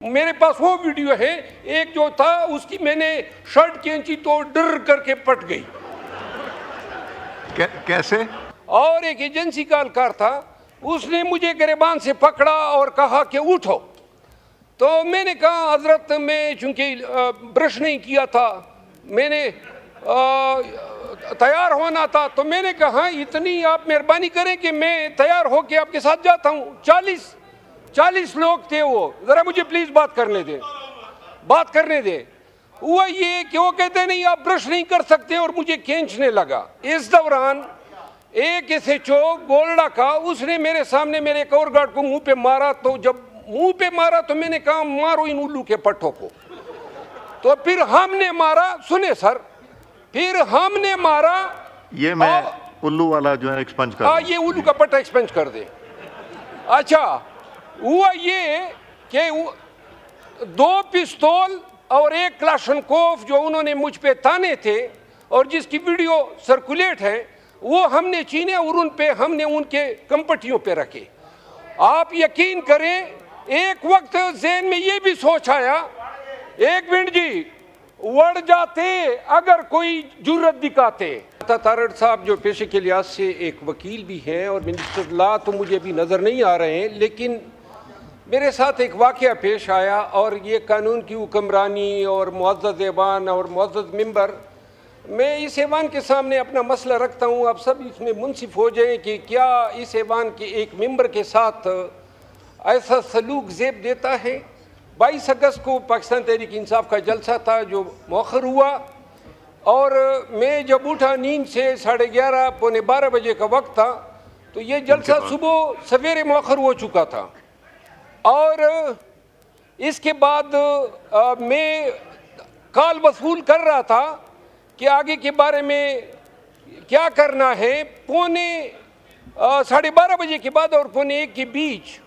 میرے پاس وہ ویڈیو ہے، ایک جو تھا اس کی میں نے شرٹ کھینچی تو ڈر کر کے پٹ گئی. کیسے؟ اور ایک ایجنسی کا اہلکار تھا، اس نے مجھے گریبان سے پکڑا اور کہا کہ اٹھو. تو میں نے کہا حضرت میں چونکہ برش نہیں کیا تھا، میں نے تیار ہونا تھا، تو میں نے کہا اتنی آپ مہربانی کریں کہ میں تیار ہو کے آپ کے ساتھ جاتا ہوں. 40 لوگ تھے، وہ ذرا مجھے پلیز بات کرنے دیں. ہوا یہ کہ وہ کہتے نہیں آپ برش نہیں کر سکتے اور مجھے کھینچنے لگا. اس دوران ایک SHO گولڈا کا، اس نے میرے سامنے میرے ایک اور گارڈ کو منہ پہ مارا. تو جب منہ پہ مارا تو میں نے کہا مارو ان الو کے پٹھوں کو. تو پھر ہم نے مارا، سنے سر، پھر ہم نے مارا. یہ میں الو والا جو ہے ایکسپنج کر دوں. یہ الو کا پٹھا ایکسپنج کر دے. اچھا ہوا یہ کہ 2 پستول اور 1 کلاشنکوف جو انہوں نے مجھ پہ تانے تھے اور جس کی ویڈیو سرکولیٹ ہے، وہ ہم نے چینے اور ان پہ ہم نے ان کے کمپٹیوں پہ رکھے. آپ یقین کریں ایک وقت ذہن میں یہ بھی سوچ آیا، 1 منٹ جی، وڑ جاتے اگر کوئی جرت دکھاتے. تارڑ صاحب جو پیشے کے لحاظ سے ایک وکیل بھی ہیں اور منسٹر لا تو مجھے بھی نظر نہیں آ رہے ہیں، لیکن میرے ساتھ ایک واقعہ پیش آیا اور یہ قانون کی حکمرانی اور معزز ایوان اور معزز ممبر، میں اس ایوان کے سامنے اپنا مسئلہ رکھتا ہوں. آپ سب اس میں منصف ہو جائیں کہ کیا اس ایوان کے ایک ممبر کے ساتھ ایسا سلوک زیب دیتا ہے. 22 اگست کو پاکستان تحریک انصاف کا جلسہ تھا جو مؤخر ہوا، اور میں جب اٹھا نیند سے 11:30 پونے 12 بجے کا وقت تھا، تو یہ جلسہ صبح سویرے مؤخر ہو چکا تھا. اور اس کے بعد میں کال وصول کر رہا تھا کہ آگے کے بارے میں کیا کرنا ہے. پونے 12:30 بجے کے بعد اور پونے 1 کے بیچ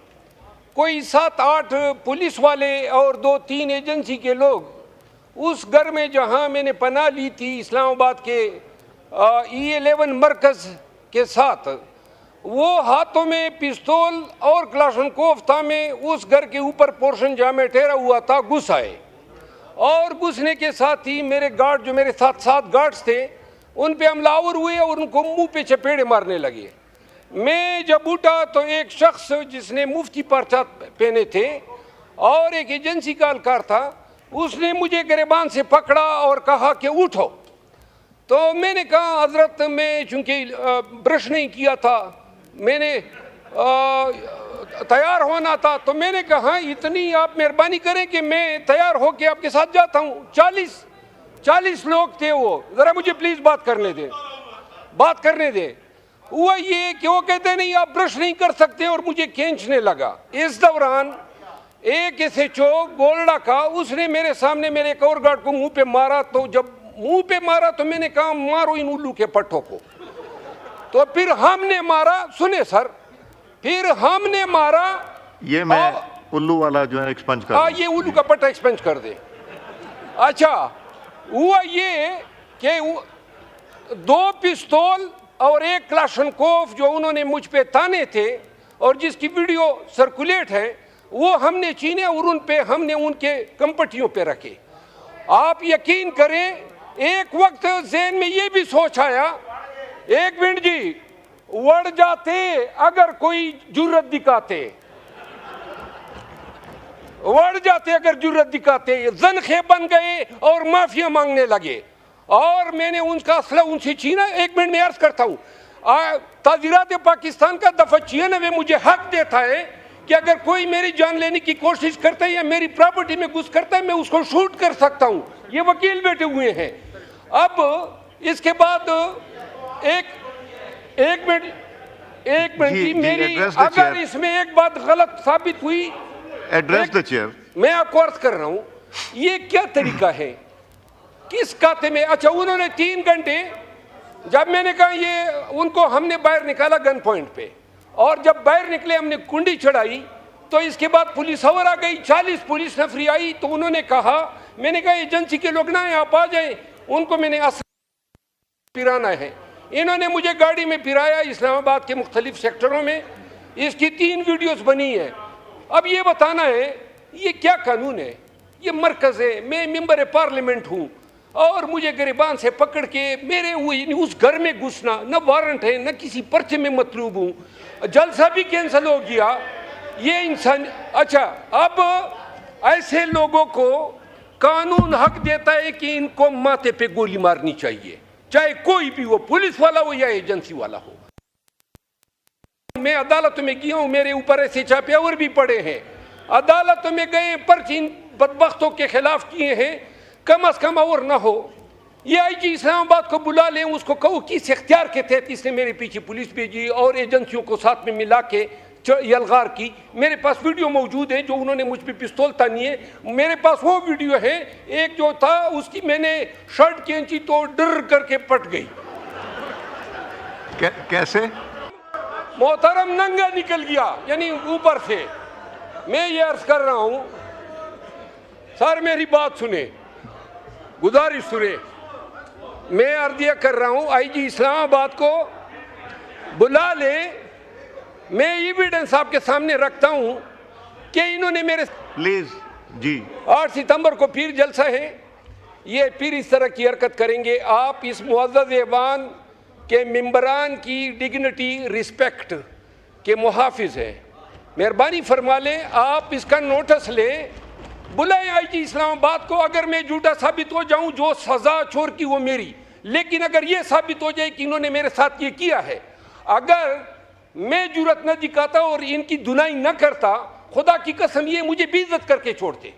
کوئی 7-8 پولیس والے اور 2-3 ایجنسی کے لوگ اس گھر میں جہاں میں نے پناہ لی تھی اسلام آباد کے E11 مرکز کے ساتھ، وہ ہاتھوں میں پستول اور کلاشنکوف تھا، میں اس گھر کے اوپر پورشن جہاں میں ٹھہرا ہوا تھا گھس آئے. اور گھسنے کے ساتھ ہی میرے گارڈ جو میرے ساتھ 7 گارڈز تھے ان پہ حملہ آور ہوئے اور ان کو منہ پہ چپیڑے مارنے لگے. میں جب اٹھا تو ایک شخص جس نے مفتی پرچہ پہنے تھے اور ایک ایجنسی کا اہلکار تھا، اس نے مجھے گریبان سے پکڑا اور کہا کہ اٹھو. تو میں نے کہا حضرت میں چونکہ برش نہیں کیا تھا، میں نے تیار ہونا تھا، تو میں نے کہا اتنی آپ مہربانی کریں کہ میں تیار ہو کے آپ کے ساتھ جاتا ہوں. 40 لوگ تھے، وہ ذرا مجھے پلیز بات کرنے دیں. ہوا یہ کہ وہ کہتے نہیں آپ برش نہیں کر سکتے اور مجھے کھینچنے لگا. اس دوران ایک SHO گولڈا کا، اس نے میرے سامنے میرے ایک اور گارڈ کو منہ پہ مارا. تو جب منہ پہ مارا تو میں نے کہا مارو ان الو کے پٹھوں کو. تو پھر ہم نے مارا، سنے سر، پھر ہم نے مارا. یہ میں الو والا جو ہے ایکسپنج کر دوں. یہ الو کا پٹھا ایکسپنج کر دے. اچھا ہوا یہ کہ 2 پستول اور 1 کلاشنکوف جو انہوں نے مجھ پہ تانے تھے اور جس کی ویڈیو سرکولیٹ ہے، وہ ہم نے چینے اور ان پہ ہم نے ان کے کمپٹیوں پہ رکھے. آپ یقین کریں ایک وقت ذہن میں یہ بھی سوچ آیا، 1 منٹ جی، وڑ جاتے اگر کوئی جرت دکھاتے، زنخے بن گئے اور معافیا مانگنے لگے. اور میں نے ان کا اسلحہ ان سے چھینا. 1 منٹ میں عرض کرتا ہوں، تعزیرات پاکستان کا دفعہ 96 مجھے حق دیتا ہے کہ اگر کوئی میری جان لینے کی کوشش کرتا ہے یا میری پراپرٹی میں گھس کرتا ہے میں اس کو شوٹ کر سکتا ہوں. یہ وکیل بیٹھے ہوئے ہیں. اب اس کے بعد ایک منٹ جی، میری اگر اس میں ایک بات غلط ثابت ہوئی، ایڈریس دا چیئر. میں آپ کو عرض کر رہا ہوں یہ کیا طریقہ ہے، کس کاتے میں. اچھا انہوں نے 3 گھنٹے، جب میں نے کہا یہ ان کو ہم نے باہر نکالا گن پوائنٹ پہ، اور جب باہر نکلے ہم نے کنڈی چڑھائی، تو اس کے بعد پولیس اور آ گئی، 40 پولیس نفری آئی. تو انہوں نے کہا، میں نے کہا ایجنسی کے لوگ نہ آپ آ جائیں، ان کو میں نے پھرانا ہے. انہوں نے مجھے گاڑی میں پھرایا اسلام آباد کے مختلف سیکٹروں میں. اس کی 3 ویڈیوز بنی ہیں. اب یہ بتانا ہے یہ کیا قانون ہے؟ یہ مرکز ہے، میں ممبر پارلیمنٹ ہوں اور مجھے گریبان سے پکڑ کے میرے اس گھر میں گھسنا، نہ وارنٹ ہے نہ کسی پرچے میں مطلوب ہوں، جلسہ بھی کینسل ہو گیا، یہ انسان. اچھا اب ایسے لوگوں کو قانون حق دیتا ہے کہ ان کو ماتھے پہ گولی مارنی چاہیے، چاہے کوئی بھی ہو، پولیس والا ہو یا ایجنسی والا ہو. میں عدالتوں میں گیا ہوں، میرے اوپر ایسے چھاپے اور بھی پڑے ہیں، عدالتوں میں گئے، پرچے ان بدبختوں کے خلاف کیے ہیں، کم از کم اور نہ ہو. یہ آئی جی اسلام آباد کو بلا لیں، اس کو کہو کس اختیار کے تحت اس نے میرے پیچھے پولیس بھیجی اور ایجنسیوں کو ساتھ میں ملا کے یلغار کی. میرے پاس ویڈیو موجود ہے جو انہوں نے مجھ پہ پستول تانی ہے، میرے پاس وہ ویڈیو ہے، ایک جو تھا اس کی میں نے شرٹ کھینچی تو ڈر کر کے پٹ گئی. کیسے؟ محترم ننگا نکل گیا، یعنی اوپر سے. میں یہ عرض کر رہا ہوں، سر میری بات سنیں، گزارش سنیں، میں عرضیہ کر رہا ہوں آئی جی اسلام آباد کو بلا لیں. میں ایویڈنس آپ کے سامنے رکھتا ہوں کہ انہوں نے میرے پلیز جی 8 ستمبر کو پھر جلسہ ہے، یہ پھر اس طرح کی حرکت کریں گے. آپ اس معزز ایوان کے ممبران کی ڈگنیٹی رسپیکٹ کے محافظ ہیں، مہربانی فرما لیں، آپ اس کا نوٹس لیں، بلائیں آئی جی اسلام آباد کو. اگر میں جھوٹا ثابت ہو جاؤں، جو سزا چور کی وہ میری، لیکن اگر یہ ثابت ہو جائے کہ انہوں نے میرے ساتھ یہ کیا ہے، اگر میں جرأت نہ دکھاتا اور ان کی دنائی نہ کرتا، خدا کی قسم یہ مجھے بے عزت کر کے چھوڑتے.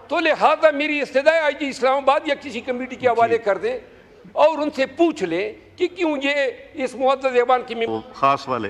تو لہذا میری استدعا آئی جی اسلام آباد یا کسی کمیٹی کے حوالے کر دیں اور ان سے پوچھ لیں کہ کیوں یہ اس معزز ایوان کی خاص والے